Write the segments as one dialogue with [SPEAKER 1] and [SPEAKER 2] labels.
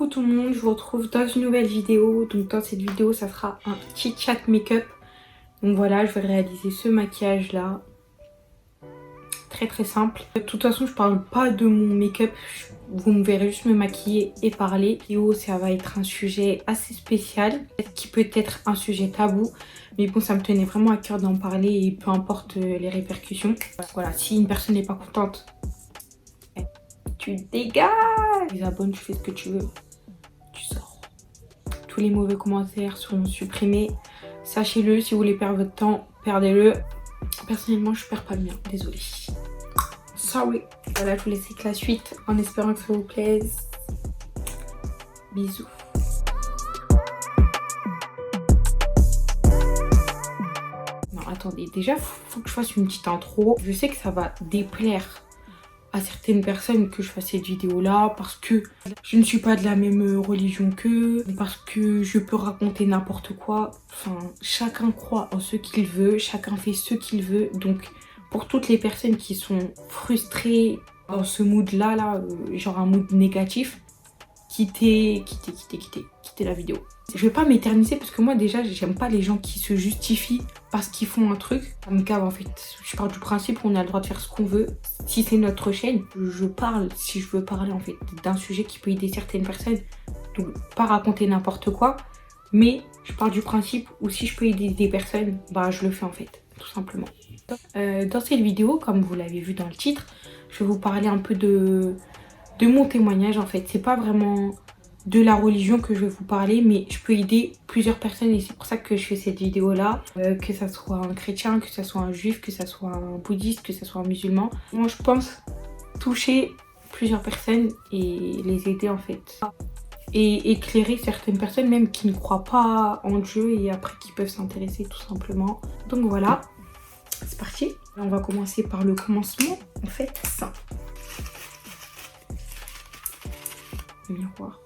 [SPEAKER 1] Coucou tout le monde, je vous retrouve dans une nouvelle vidéo. Donc dans cette vidéo, ça sera un petit chat make-up. Donc voilà, je vais réaliser ce maquillage là. Très simple. De toute façon, je parle pas de mon make-up. Vous me verrez juste me maquiller et parler. Vidéo, ça va être un sujet assez spécial, qui peut être un sujet tabou. Mais bon, ça me tenait vraiment à cœur d'en parler et peu importe les répercussions. Voilà, si une personne n'est pas contente, tu dégages. Tu abonnes, tu fais ce que tu veux. Tu sors. Tous les mauvais commentaires seront supprimés. Sachez-le, si vous voulez perdre votre temps, perdez-le. Personnellement, je perds pas le mien. Désolée. Sorry. Voilà, je vous laisse avec la suite en espérant que ça vous plaise. Bisous. Non, attendez. Déjà, faut que je fasse une petite intro. Je sais que ça va déplaire à certaines personnes que je fasse cette vidéo là parce que je ne suis pas de la même religion qu'eux, parce que je peux raconter n'importe quoi. Enfin, chacun croit en ce qu'il veut, chacun fait ce qu'il veut. Donc pour toutes les personnes qui sont frustrées dans ce mood là, genre un mood négatif, quittez la vidéo. Je vais pas m'éterniser parce que moi déjà j'aime pas les gens qui se justifient parce qu'ils font un truc. Ça me cave en fait. Je pars du principe qu'on a le droit de faire ce qu'on veut. Si c'est notre chaîne, je parle si je veux parler en fait d'un sujet qui peut aider certaines personnes. Donc pas raconter n'importe quoi. Mais je pars du principe où si je peux aider des personnes, bah je le fais en fait, tout simplement. Dans cette vidéo, comme vous l'avez vu dans le titre, je vais vous parler un peu de mon témoignage en fait. C'est pas vraiment de la religion que je vais vous parler, mais je peux aider plusieurs personnes et c'est pour ça que je fais cette vidéo là, que ça soit un chrétien, que ça soit un juif, que ça soit un bouddhiste, que ça soit un musulman. Moi je pense toucher plusieurs personnes et les aider en fait, et éclairer certaines personnes même qui ne croient pas en Dieu et après qui peuvent s'intéresser tout simplement. Donc voilà, c'est parti. On va commencer par le commencement en fait, ça. Le miroir.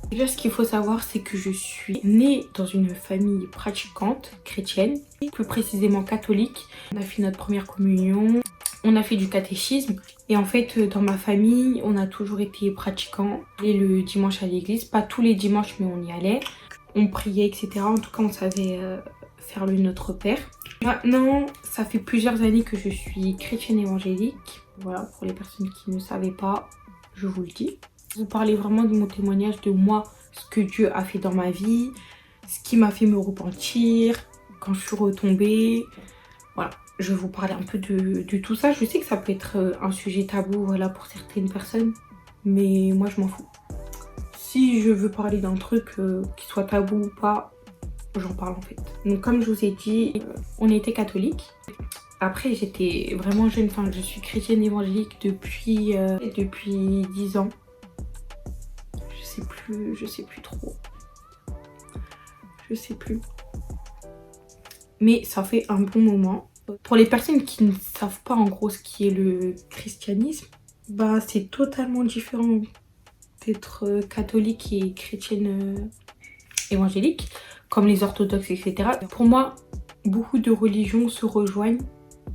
[SPEAKER 1] Déjà, ce qu'il faut savoir, c'est que je suis née dans une famille pratiquante, chrétienne, plus précisément catholique. On a fait notre première communion, on a fait du catéchisme. Et en fait, dans ma famille, on a toujours été pratiquants. Et le dimanche à l'église, pas tous les dimanches, mais on y allait. On priait, etc. En tout cas, on savait faire le Notre Père. Maintenant, ça fait plusieurs années que je suis chrétienne évangélique. Voilà, pour les personnes qui ne savaient pas, je vous le dis. Vous parlez vraiment de mon témoignage, de moi, ce que Dieu a fait dans ma vie, ce qui m'a fait me repentir, quand je suis retombée. Voilà, je vais vous parler un peu de tout ça. Je sais que ça peut être un sujet tabou, voilà, pour certaines personnes, mais moi je m'en fous. Si je veux parler d'un truc qui soit tabou ou pas, j'en parle en fait. Donc comme je vous ai dit, on était catholique. Après j'étais vraiment jeune, enfin je suis chrétienne évangélique depuis 10 ans. Je sais plus trop. Je sais plus. Mais ça fait un bon moment. Pour les personnes qui ne savent pas en gros ce qui est le christianisme, bah c'est totalement différent d'être catholique et chrétienne évangélique, comme les orthodoxes, etc. Pour moi, beaucoup de religions se rejoignent,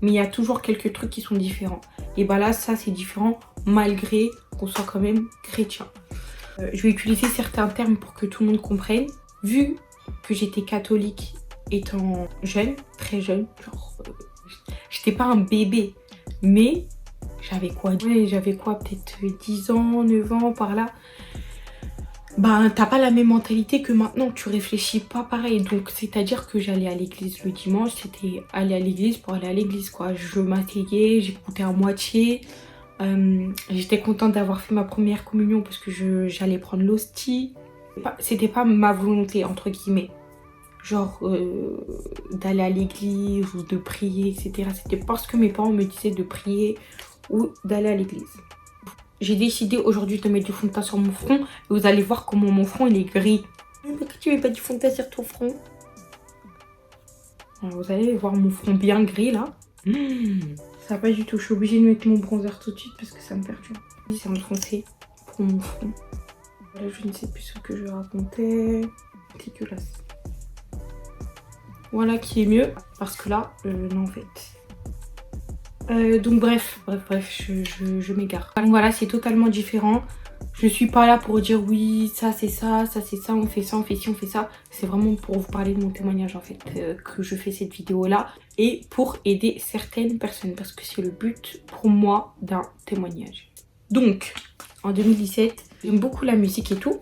[SPEAKER 1] mais il y a toujours quelques trucs qui sont différents. Et bah là, ça c'est différent malgré qu'on soit quand même chrétien. Je vais utiliser certains termes pour que tout le monde comprenne. Vu que j'étais catholique étant jeune, très jeune, genre j'étais pas un bébé, mais j'avais quoi, peut-être 10 ans, 9 ans par là. Ben t'as pas la même mentalité que maintenant, tu réfléchis pas pareil. Donc c'est à dire que j'allais à l'église le dimanche, c'était aller à l'église pour aller à l'église quoi. Je m'asseyais, j'écoutais à moitié. J'étais contente d'avoir fait ma première communion parce que j'allais prendre l'hostie. C'était pas ma volonté entre guillemets, genre d'aller à l'église ou de prier, etc. C'était parce que mes parents me disaient de prier ou d'aller à l'église. J'ai décidé aujourd'hui de mettre du fond de teint sur mon front et vous allez voir comment mon front il est gris. Pourquoi tu mets pas du fond de teint sur ton front? Alors, vous allez voir mon front bien gris là. Ça va pas du tout, je suis obligée de mettre mon bronzer tout de suite parce que ça me perturbe. C'est enfoncé pour mon front. Là, je ne sais plus ce que je racontais. Dégueulasse. Voilà qui est mieux parce que là, non en fait. Donc bref, je m'égare. Donc voilà, c'est totalement différent. Je suis pas là pour dire oui, ça c'est ça, ça c'est ça, on fait ça, on fait ci, on fait ça. C'est vraiment pour vous parler de mon témoignage en fait, que je fais cette vidéo là. Et pour aider certaines personnes, parce que c'est le but pour moi d'un témoignage. Donc, en 2017, j'aime beaucoup la musique et tout.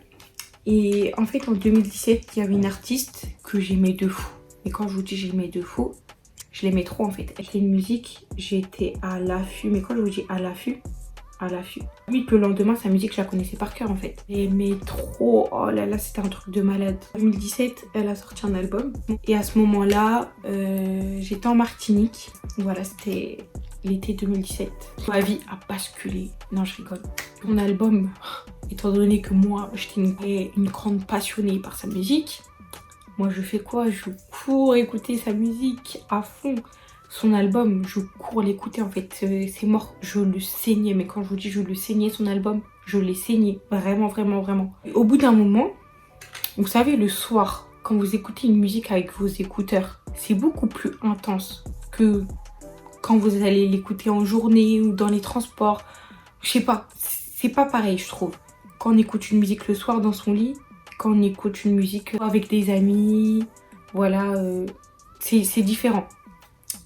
[SPEAKER 1] Et en fait, en 2017, il y avait une artiste que j'aimais de fou. Et quand je vous dis j'aimais de fou, je l'aimais trop en fait. C'était une musique, j'étais à l'affût. Mais quand je vous dis à l'affût, limite le lendemain, sa musique, je la connaissais par cœur en fait. J'aimais trop, oh là là, c'était un truc de malade. En 2017, elle a sorti un album. Et à ce moment-là, j'étais en Martinique. Voilà, c'était l'été 2017. Ma vie a basculé. Non, je rigole. Mon album, étant donné que moi, j'étais une grande passionnée par sa musique, moi je fais quoi? Je cours écouter sa musique à fond. Son album, je cours l'écouter en fait. C'est mort, je le saignais. Mais quand je vous dis je le saignais, son album, je l'ai saigné. Vraiment, vraiment, vraiment. Et au bout d'un moment, vous savez, le soir, quand vous écoutez une musique avec vos écouteurs, c'est beaucoup plus intense que quand vous allez l'écouter en journée ou dans les transports. Je sais pas, c'est pas pareil je trouve. Quand on écoute une musique le soir dans son lit, quand on écoute une musique avec des amis, voilà, c'est différent.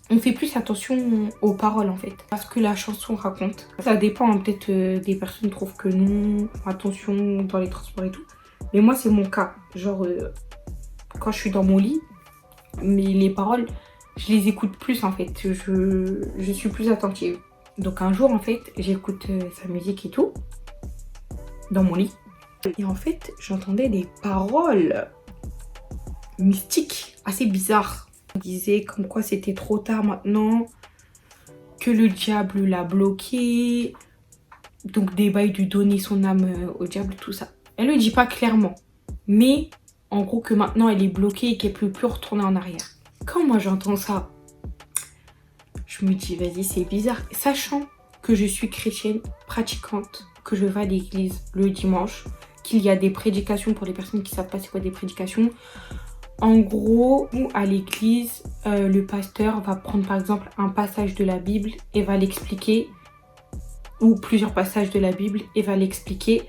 [SPEAKER 1] On fait plus attention aux paroles en fait, parce que la chanson raconte. Ça dépend, hein, peut-être des personnes trouvent que non, attention dans les transports et tout. Mais moi c'est mon cas, genre quand je suis dans mon lit, mais les paroles, je les écoute plus en fait, je suis plus attentive. Donc un jour en fait, j'écoute sa musique et tout, dans mon lit. Et en fait, j'entendais des paroles mystiques, assez bizarres. On disait comme quoi c'était trop tard maintenant, que le diable l'a bloqué. Donc des bails lui donner son âme au diable, tout ça. Elle le dit pas clairement, mais en gros que maintenant elle est bloquée et qu'elle peut plus retourner en arrière. Quand moi j'entends ça, je me dis vas-y c'est bizarre. Sachant que je suis chrétienne, pratiquante, que je vais à l'église le dimanche, qu'il y a des prédications pour les personnes qui savent pas c'est quoi des prédications. En gros, nous à l'église, le pasteur va prendre par exemple un passage de la Bible et va l'expliquer, ou plusieurs passages de la Bible et va l'expliquer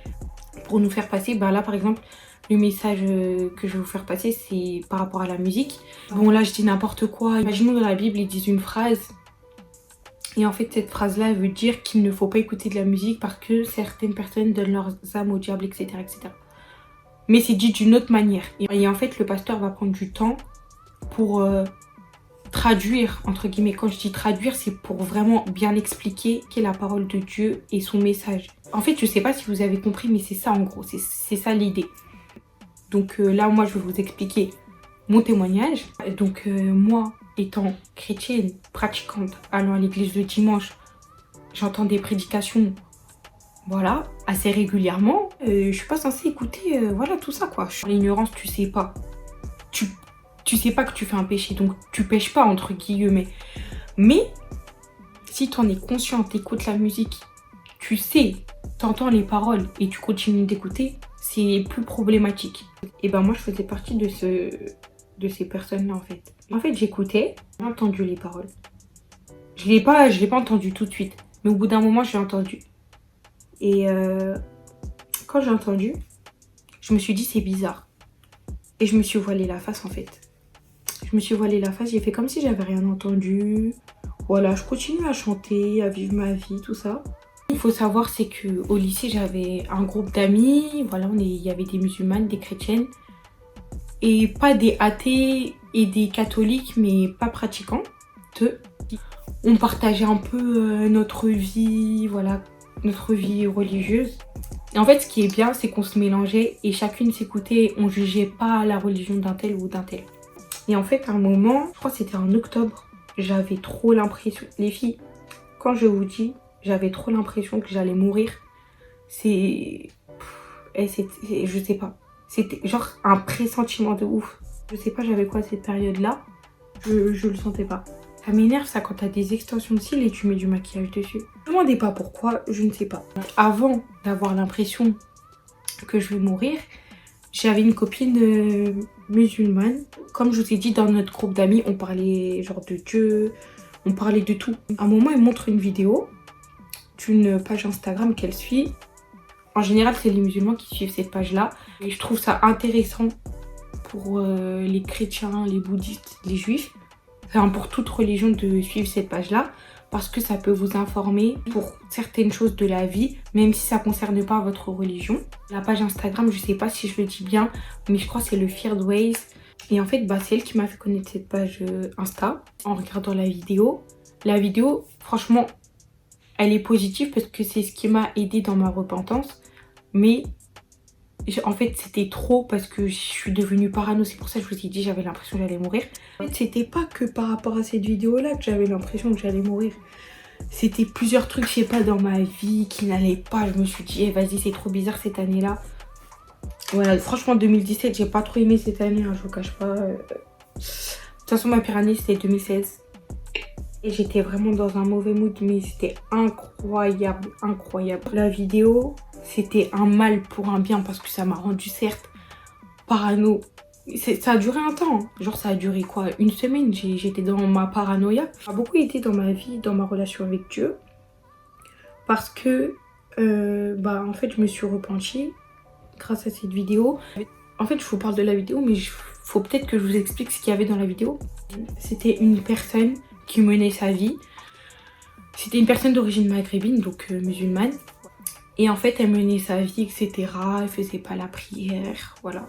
[SPEAKER 1] pour nous faire passer. Ben là par exemple, le message que je vais vous faire passer c'est par rapport à la musique. Bon là je dis n'importe quoi. Imaginons dans la Bible ils disent une phrase. Et en fait, cette phrase-là, elle veut dire qu'il ne faut pas écouter de la musique parce que certaines personnes donnent leurs âmes au diable, etc. etc. Mais c'est dit d'une autre manière. Et en fait, le pasteur va prendre du temps pour traduire, entre guillemets. Quand je dis traduire, c'est pour vraiment bien expliquer quelle est la parole de Dieu et son message. En fait, je sais pas si vous avez compris, mais c'est ça en gros. C'est ça l'idée. Donc là, moi, je vais vous expliquer mon témoignage. Donc moi, étant chrétienne, pratiquante, allant à l'église le dimanche, j'entends des prédications, voilà, assez régulièrement. Je suis pas censée écouter, voilà, tout ça, quoi. Je suis en ignorance, tu sais pas. Tu sais pas que tu fais un péché, donc tu pêches pas, entre guillemets. Mais, si t'en es conscient, t'écoutes la musique, tu sais, t'entends les paroles et tu continues d'écouter, c'est plus problématique. Et ben moi, je faisais partie de ces personnes-là, en fait. En fait, j'écoutais, j'ai entendu les paroles. Je l'ai pas entendu tout de suite. Mais au bout d'un moment, j'ai entendu. Et quand j'ai entendu, je me suis dit c'est bizarre. Et je me suis voilée la face en fait. Je me suis voilée la face, j'ai fait comme si j'avais rien entendu. Voilà, je continue à chanter, à vivre ma vie, tout ça. Il faut savoir, c'est qu'au lycée, j'avais un groupe d'amis. Voilà, il y avait des musulmanes, des chrétiennes. Et pas des athées et des catholiques, mais pas pratiquantes. On partageait un peu notre vie, voilà, notre vie religieuse. Et en fait, ce qui est bien, c'est qu'on se mélangeait et chacune s'écoutait. On jugeait pas la religion d'un tel ou d'un tel. Et en fait, à un moment, je crois que c'était en octobre, j'avais trop l'impression... Les filles, quand je vous dis, j'avais trop l'impression que j'allais mourir. Je sais pas. C'était genre un pressentiment de ouf. Je sais pas, j'avais quoi cette période-là. Je le sentais pas. Ça m'énerve ça quand t'as des extensions de cils et tu mets du maquillage dessus. Je me demandais pas pourquoi, je ne sais pas. Avant d'avoir l'impression que je vais mourir, j'avais une copine musulmane. Comme je vous ai dit, dans notre groupe d'amis, on parlait genre de Dieu, on parlait de tout. À un moment, elle montre une vidéo d'une page Instagram qu'elle suit. En général, c'est les musulmans qui suivent cette page-là. Et je trouve ça intéressant pour les chrétiens, les bouddhistes, les juifs, enfin pour toute religion de suivre cette page-là. Parce que ça peut vous informer pour certaines choses de la vie, même si ça ne concerne pas votre religion. La page Instagram, je ne sais pas si je le dis bien, mais je crois que c'est le Feared Ways. Et en fait, c'est elle qui m'a fait connaître cette page Insta en regardant la vidéo. La vidéo, franchement, elle est positive parce que c'est ce qui m'a aidé dans ma repentance. Mais en fait, c'était trop parce que je suis devenue parano. C'est pour ça que je vous ai dit j'avais l'impression que j'allais mourir. En fait, c'était pas que par rapport à cette vidéo-là que j'avais l'impression que j'allais mourir. C'était plusieurs trucs, je sais pas, dans ma vie qui n'allaient pas. Je me suis dit, vas-y, c'est trop bizarre cette année-là. Voilà, franchement, 2017, j'ai pas trop aimé cette année, hein, je vous cache pas. De toute façon, ma pire année, c'était 2016. Et j'étais vraiment dans un mauvais mood, mais c'était incroyable, incroyable. La vidéo, c'était un mal pour un bien parce que ça m'a rendu certes parano. Ça a duré un temps, hein. Genre ça a duré quoi, une semaine, j'étais dans ma paranoïa. Ça a beaucoup été dans ma vie, dans ma relation avec Dieu. Parce que, en fait, je me suis repentie grâce à cette vidéo. En fait, je vous parle de la vidéo, mais il faut peut-être que je vous explique ce qu'il y avait dans la vidéo. C'était une personne qui menait sa vie. C'était une personne d'origine maghrébine, donc musulmane. Et en fait, elle menait sa vie, etc. Elle faisait pas la prière, voilà.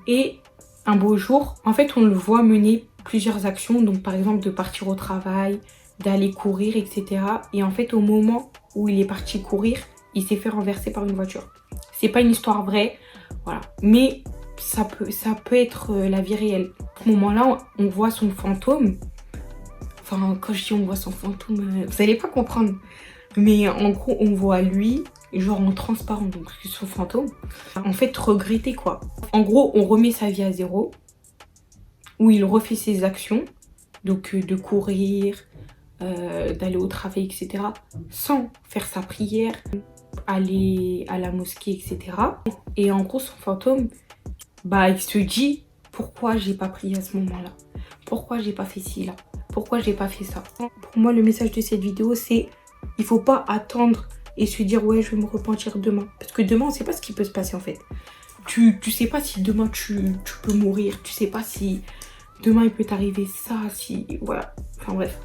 [SPEAKER 1] Et un beau jour, en fait, on le voit mener plusieurs actions. Donc, par exemple, de partir au travail, d'aller courir, etc. Et en fait, au moment où il est parti courir, il s'est fait renverser par une voiture. C'est pas une histoire vraie, voilà. Mais ça peut être la vie réelle. À ce moment-là, on voit son fantôme. Enfin, quand je dis on voit son fantôme, vous allez pas comprendre. Mais en gros, on voit lui, genre en transparent, donc son fantôme, en fait regretter quoi. En gros, on remet sa vie à zéro, où il refait ses actions, donc de courir, d'aller au travail, etc. sans faire sa prière, aller à la mosquée, etc. Et en gros, son fantôme, il se dit pourquoi j'ai pas prié à ce moment-là, pourquoi j'ai pas fait ci là, pourquoi j'ai pas fait ça. Pour moi, le message de cette vidéo, c'est il faut pas attendre et se dire ouais, je vais me repentir demain. Parce que demain, on sait pas ce qui peut se passer en fait. Tu sais pas si demain tu peux mourir. Tu sais pas si demain il peut t'arriver ça, si... Voilà. Enfin bref.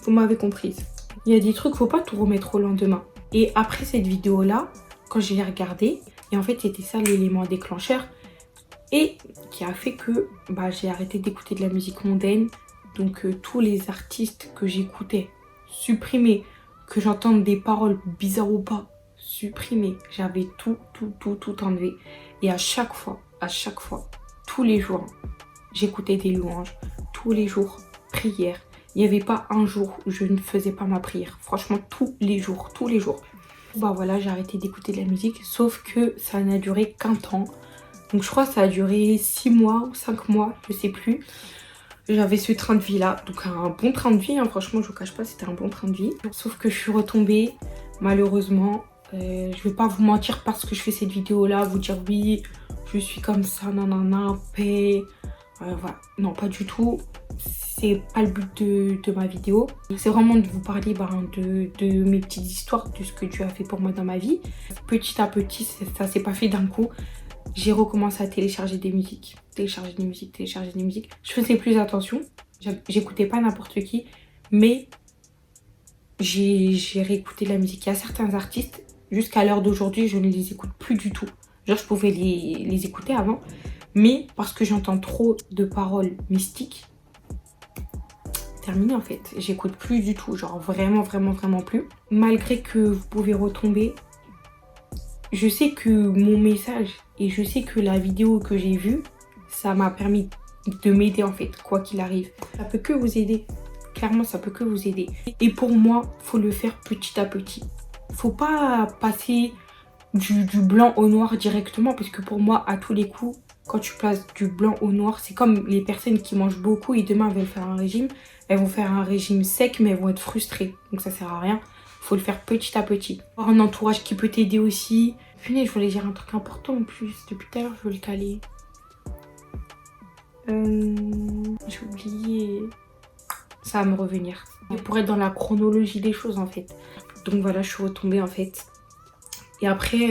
[SPEAKER 1] Vous m'avez comprise. Il y a des trucs, faut pas tout remettre au lendemain. Et après cette vidéo-là, quand je l'ai regardée, et en fait c'était ça l'élément déclencheur, et qui a fait que j'ai arrêté d'écouter de la musique mondaine. Donc tous les artistes que j'écoutais, supprimés. Que j'entende des paroles bizarres ou pas, supprimées. J'avais tout enlevé. Et à chaque fois, tous les jours, j'écoutais des louanges. Tous les jours, prière. Il n'y avait pas un jour où je ne faisais pas ma prière. Franchement, tous les jours. Voilà, j'ai arrêté d'écouter de la musique. Sauf que ça n'a duré qu'un temps. Donc je crois que ça a duré 6 mois ou 5 mois, je sais plus. J'avais ce train de vie là, donc un bon train de vie, hein, franchement je vous cache pas, c'était un bon train de vie. Sauf que je suis retombée, malheureusement. Je vais pas vous mentir parce que je fais cette vidéo là, vous dire oui, je suis comme ça, nanana, paix. Voilà, non pas du tout. C'est pas le but de ma vidéo. C'est vraiment de vous parler de mes petites histoires, de ce que Dieu a fait pour moi dans ma vie. Petit à petit, ça s'est pas fait d'un coup. J'ai recommencé à télécharger des musiques. Je faisais plus attention. J'écoutais pas n'importe qui. Mais j'ai réécouté la musique. Il y a certains artistes, jusqu'à l'heure d'aujourd'hui, je ne les écoute plus du tout. Genre, je pouvais les écouter avant. Mais parce que j'entends trop de paroles mystiques, terminé en fait. J'écoute plus du tout. Genre, vraiment plus. Malgré que vous pouvez retomber, je sais que mon message et je sais que la vidéo que j'ai vue, ça m'a permis de m'aider en fait, quoi qu'il arrive. Ça peut que vous aider. Clairement, ça peut que vous aider. Et pour moi, faut le faire petit à petit. Faut pas passer du blanc au noir directement parce que pour moi, à tous les coups, quand tu passes du blanc au noir, c'est comme les personnes qui mangent beaucoup et demain elles veulent faire un régime. Elles vont faire un régime sec mais elles vont être frustrées. Donc ça sert à rien. Faut le faire petit à petit. Avoir un entourage qui peut t'aider aussi. Punaise, je voulais dire un truc important en plus. Depuis tout à l'heure, je veux le caler. J'ai oublié. Ça va me revenir. Pour être dans la chronologie des choses en fait. Donc voilà, je suis retombée en fait Et après,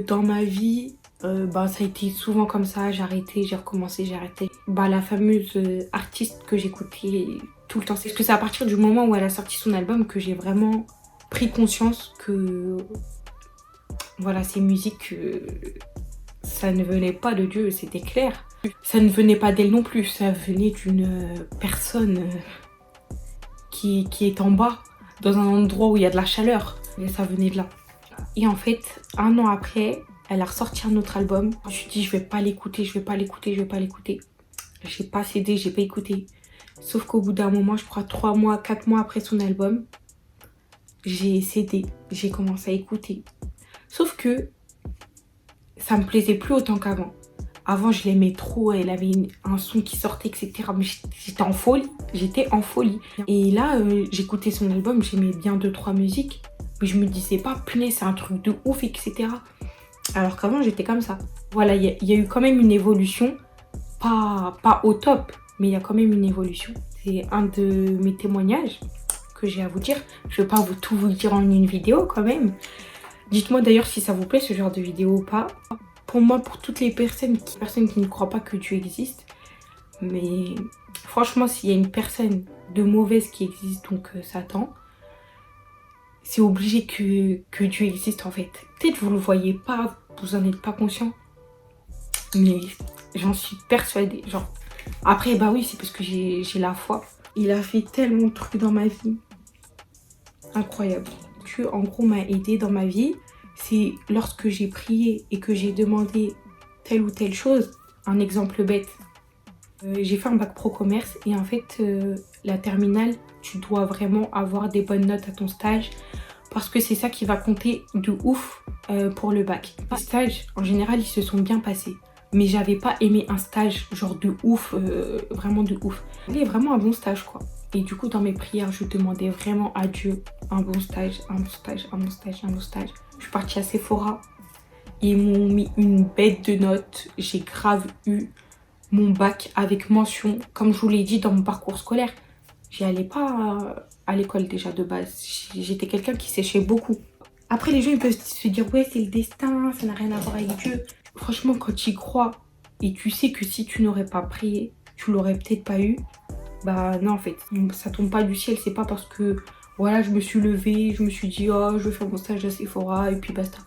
[SPEAKER 1] dans ma vie, bah, ça a été souvent comme ça. J'ai arrêté, j'ai recommencé, j'ai arrêté. Bah, la fameuse artiste que j'écoutais tout le temps. Parce que c'est à partir du moment où elle a sorti son album que j'ai vraiment pris conscience que voilà, ces musiques, ça ne venait pas de Dieu, c'était clair. Ça ne venait pas d'elle non plus, ça venait d'une personne qui est en bas, dans un endroit où il y a de la chaleur. Et ça venait de là. Et en fait, 1 an après, elle a ressorti un autre album. Je me suis dit, je vais pas l'écouter, je vais pas l'écouter, je vais pas l'écouter. J'ai pas cédé, j'ai pas écouté. Sauf qu'au bout d'un moment, je crois 3 mois, 4 mois après son album, j'ai cédé, j'ai commencé à écouter. Sauf que ça me plaisait plus autant qu'avant. Avant, je l'aimais trop, elle avait un son qui sortait, etc. Mais j'étais en folie, j'étais en folie. Et là, j'écoutais son album, j'aimais bien 2-3 musiques. Mais je me disais pas, punaise, c'est un truc de ouf, etc. Alors qu'avant, j'étais comme ça. Voilà, il y a eu quand même une évolution. Pas au top, mais il y a quand même une évolution. C'est un de mes témoignages que j'ai à vous dire. Je vais pas tout vous dire en une vidéo quand même. Dites-moi d'ailleurs si ça vous plaît ce genre de vidéo ou pas. Pour moi, pour toutes les personnes qui ne croient pas que Dieu existe, mais franchement, s'il y a une personne de mauvaise qui existe, donc Satan, c'est obligé que Dieu existe en fait. Peut-être vous ne le voyez pas, vous en êtes pas conscient, mais j'en suis persuadée. Genre, après, bah oui, c'est parce que j'ai la foi. Il a fait tellement de trucs dans ma vie. Incroyable. Dieu, en gros, m'a aidé dans ma vie. C'est lorsque j'ai prié et que j'ai demandé telle ou telle chose. Un exemple bête. J'ai fait un bac pro commerce et en fait, la terminale, tu dois vraiment avoir des bonnes notes à ton stage parce que c'est ça qui va compter de ouf pour le bac. Les stages, en général, ils se sont bien passés. Mais j'avais pas aimé un stage genre de ouf, vraiment de ouf. C'était vraiment un bon stage quoi. Et du coup, dans mes prières, je demandais vraiment à Dieu un bon stage, un bon stage, un bon stage, un bon stage. Je suis partie à Sephora. Ils m'ont mis une bête de notes. J'ai grave eu mon bac avec mention. Comme je vous l'ai dit dans mon parcours scolaire, j'y allais pas à l'école déjà de base. J'étais quelqu'un qui séchait beaucoup. Après, les gens ils peuvent se dire ouais, c'est le destin, ça n'a rien à voir avec Dieu. Franchement, quand tu y crois et tu sais que si tu n'aurais pas prié, tu l'aurais peut-être pas eu. Bah non, en fait, ça tombe pas du ciel. C'est pas parce que voilà, je me suis levée, je me suis dit oh, je vais faire mon stage à Sephora et puis basta.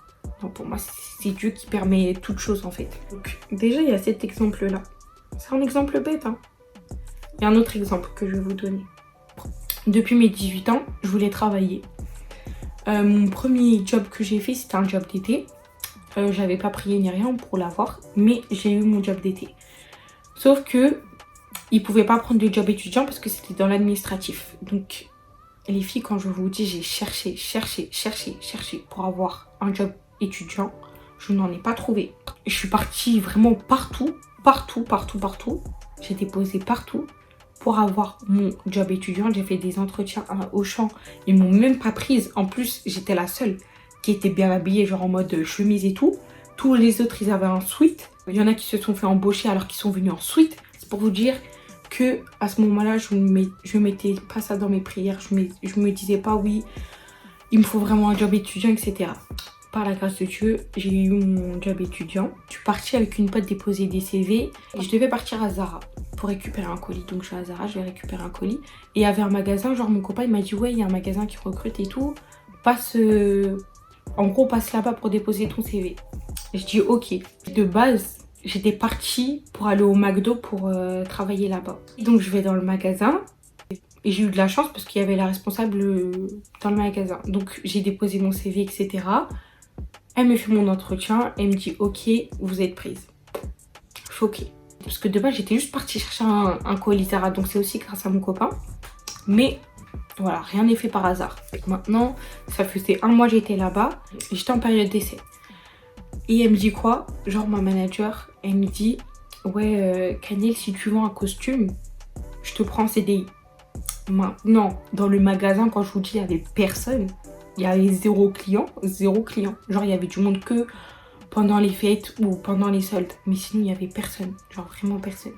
[SPEAKER 1] Non, pour moi, c'est Dieu qui permet toute chose en fait. Donc, déjà, il y a cet exemple-là. C'est un exemple bête, hein. Il y a un autre exemple que je vais vous donner. Depuis mes 18 ans, je voulais travailler. Mon premier job que j'ai fait, c'était un job d'été. J'avais pas prié ni rien pour l'avoir, mais j'ai eu mon job d'été. Sauf que ils pouvaient pas prendre de job étudiant parce que c'était dans l'administratif. Donc, les filles, quand je vous dis, j'ai cherché pour avoir un job étudiant, je n'en ai pas trouvé. Je suis partie vraiment partout. J'ai déposé partout pour avoir mon job étudiant. J'ai fait des entretiens à Auchan. Ils m'ont même pas prise. En plus, j'étais la seule qui était bien habillée, genre en mode chemise et tout. Tous les autres, ils avaient un sweat. Il y en a qui se sont fait embaucher alors qu'ils sont venus en sweat. C'est pour vous dire que à ce moment-là, je mettais pas ça dans mes prières. Je me disais pas oui, il me faut vraiment un job étudiant, etc. Par la grâce de Dieu, j'ai eu mon job étudiant. Je suis partie avec une pote déposer des CV et je devais partir à Zara pour récupérer un colis. Donc je suis à Zara, je vais récupérer un colis. Et il y avait un magasin, genre mon copain il m'a dit ouais, il y a un magasin qui recrute et tout. Passe, en gros, passe là-bas pour déposer ton CV. Et je dis ok. De base, j'étais partie pour aller au McDo pour travailler là-bas. Donc je vais dans le magasin. Et j'ai eu de la chance parce qu'il y avait la responsable dans le magasin. Donc j'ai déposé mon CV, etc. Elle me fait mon entretien, elle me dit ok, vous êtes prise. Choquée. Parce que de base j'étais juste partie chercher un colis Zara, donc c'est aussi grâce à mon copain. Mais voilà, rien n'est fait par hasard. Donc maintenant, ça faisait 1 mois que j'étais là-bas, et j'étais en période d'essai. Et elle me dit quoi? Genre ma manager, elle me dit ouais Kaniel, si tu vends un costume, je te prends en CDI. Maintenant, dans le magasin, quand je vous dis il y avait personne. Il y avait 0 client, 0 client. Genre, il y avait du monde que pendant les fêtes ou pendant les soldes. Mais sinon, il n'y avait personne. Genre, vraiment personne.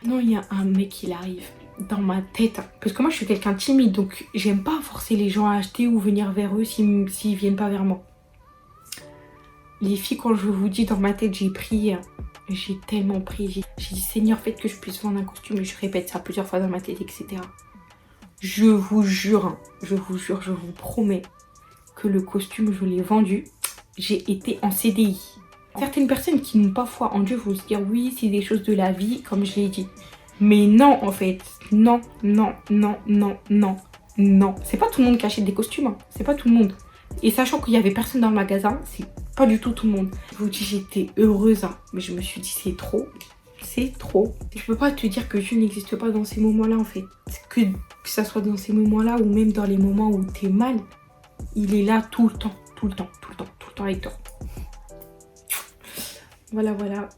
[SPEAKER 1] Non, il y a un mec qui arrive dans ma tête. Parce que moi, je suis quelqu'un de timide. Donc, j'aime pas forcer les gens à acheter ou venir vers eux s'ils viennent pas vers moi. Les filles, quand je vous dis dans ma tête, j'ai prié. J'ai tellement prié. J'ai dit, Seigneur, faites que je puisse vendre un costume. Et je répète ça plusieurs fois dans ma tête, etc. Je vous jure, hein, je vous promets que le costume, je l'ai vendu. J'ai été en CDI. Certaines personnes qui n'ont pas foi en Dieu vont se dire, oui, c'est des choses de la vie, comme je l'ai dit. Mais non, en fait. Non, non, non, non, non, non. C'est pas tout le monde qui achète des costumes. Hein. C'est pas tout le monde. Et sachant qu'il y avait personne dans le magasin, c'est pas du tout tout le monde. Je vous dis, j'étais heureuse. Hein. Mais je me suis dit, c'est trop. C'est trop. Je peux pas te dire que Dieu n'existe pas dans ces moments-là, en fait. Que ça soit dans ces moments-là ou même dans les moments où t'es mal, il est là tout le temps. Tout le temps, tout le temps, tout le temps avec toi. Voilà, voilà.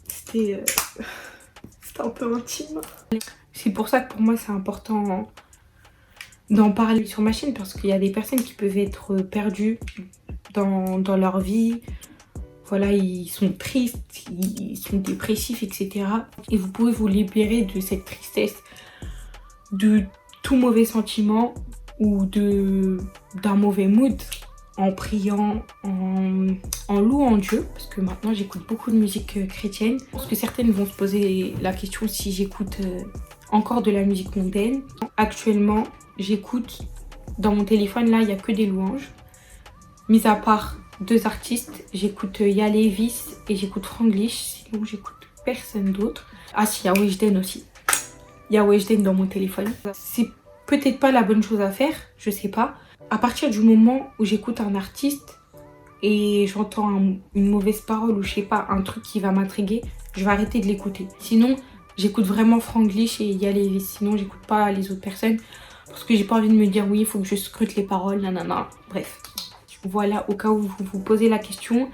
[SPEAKER 1] C'était un peu intime. C'est pour ça que pour moi, c'est important d'en parler sur ma chaîne parce qu'il y a des personnes qui peuvent être perdues dans leur vie. Voilà, ils sont tristes, ils sont dépressifs, etc. Et vous pouvez vous libérer de cette tristesse, de tout mauvais sentiment ou d'un mauvais mood en priant, en louant Dieu. Parce que maintenant, j'écoute beaucoup de musique chrétienne. Parce que certaines vont se poser la question si j'écoute encore de la musique mondaine. Actuellement, j'écoute dans mon téléphone, là, il n'y a que des louanges. Mis à part 2 artistes, j'écoute Yalevis et j'écoute Franglish, sinon j'écoute personne d'autre. Ah si, il y a Weshden aussi. Il y a Weshden dans mon téléphone. C'est peut-être pas la bonne chose à faire, je sais pas. À partir du moment où j'écoute un artiste et j'entends une mauvaise parole ou je sais pas, un truc qui va m'intriguer, je vais arrêter de l'écouter. Sinon, j'écoute vraiment Franglish et Yalevis, sinon j'écoute pas les autres personnes parce que j'ai pas envie de me dire oui, il faut que je scrute les paroles, nanana, bref. Voilà, au cas où vous vous posez la question.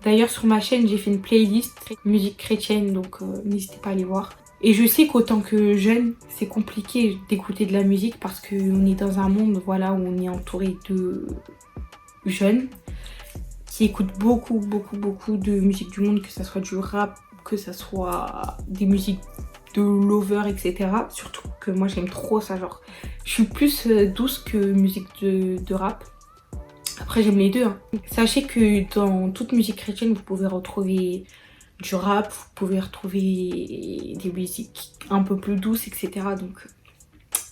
[SPEAKER 1] D'ailleurs, sur ma chaîne, j'ai fait une playlist musique chrétienne, donc n'hésitez pas à aller voir. Et je sais qu'autant que jeune, c'est compliqué d'écouter de la musique parce qu'on est dans un monde, voilà, où on est entouré de jeunes qui écoutent beaucoup, beaucoup, beaucoup de musique du monde, que ça soit du rap, que ça soit des musiques de lover, etc. Surtout que moi, j'aime trop ça, genre, je suis plus douce que musique de rap. Après, j'aime les deux. Hein. Sachez que dans toute musique chrétienne, vous pouvez retrouver du rap, vous pouvez retrouver des musiques un peu plus douces, etc. Donc,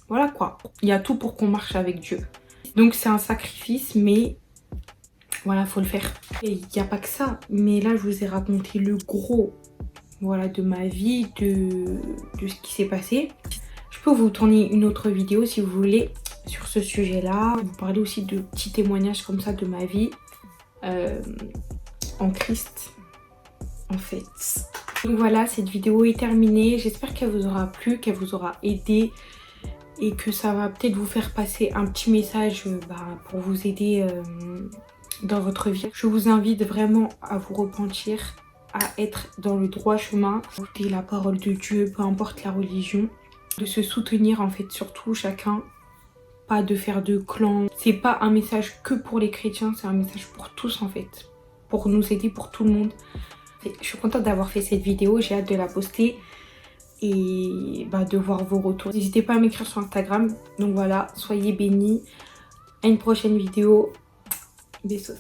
[SPEAKER 1] voilà quoi. Il y a tout pour qu'on marche avec Dieu. Donc, c'est un sacrifice, mais voilà, faut le faire. Et il n'y a pas que ça. Mais là, je vous ai raconté le gros, voilà, de ma vie, de ce qui s'est passé. Je peux vous tourner une autre vidéo si vous voulez. Sur ce sujet-là, vous parler aussi de petits témoignages comme ça de ma vie en Christ, en fait. Donc voilà, cette vidéo est terminée. J'espère qu'elle vous aura plu, qu'elle vous aura aidé et que ça va peut-être vous faire passer un petit message pour vous aider dans votre vie. Je vous invite vraiment à vous repentir, à être dans le droit chemin, à écouter la parole de Dieu, peu importe la religion, de se soutenir en fait, surtout chacun. Pas de faire de clan. C'est pas un message que pour les chrétiens, c'est un message pour tous en fait. Pour nous aider, pour tout le monde. Je suis contente d'avoir fait cette vidéo, j'ai hâte de la poster et de voir vos retours. N'hésitez pas à m'écrire sur Instagram. Donc voilà, soyez bénis. À une prochaine vidéo. Bisous.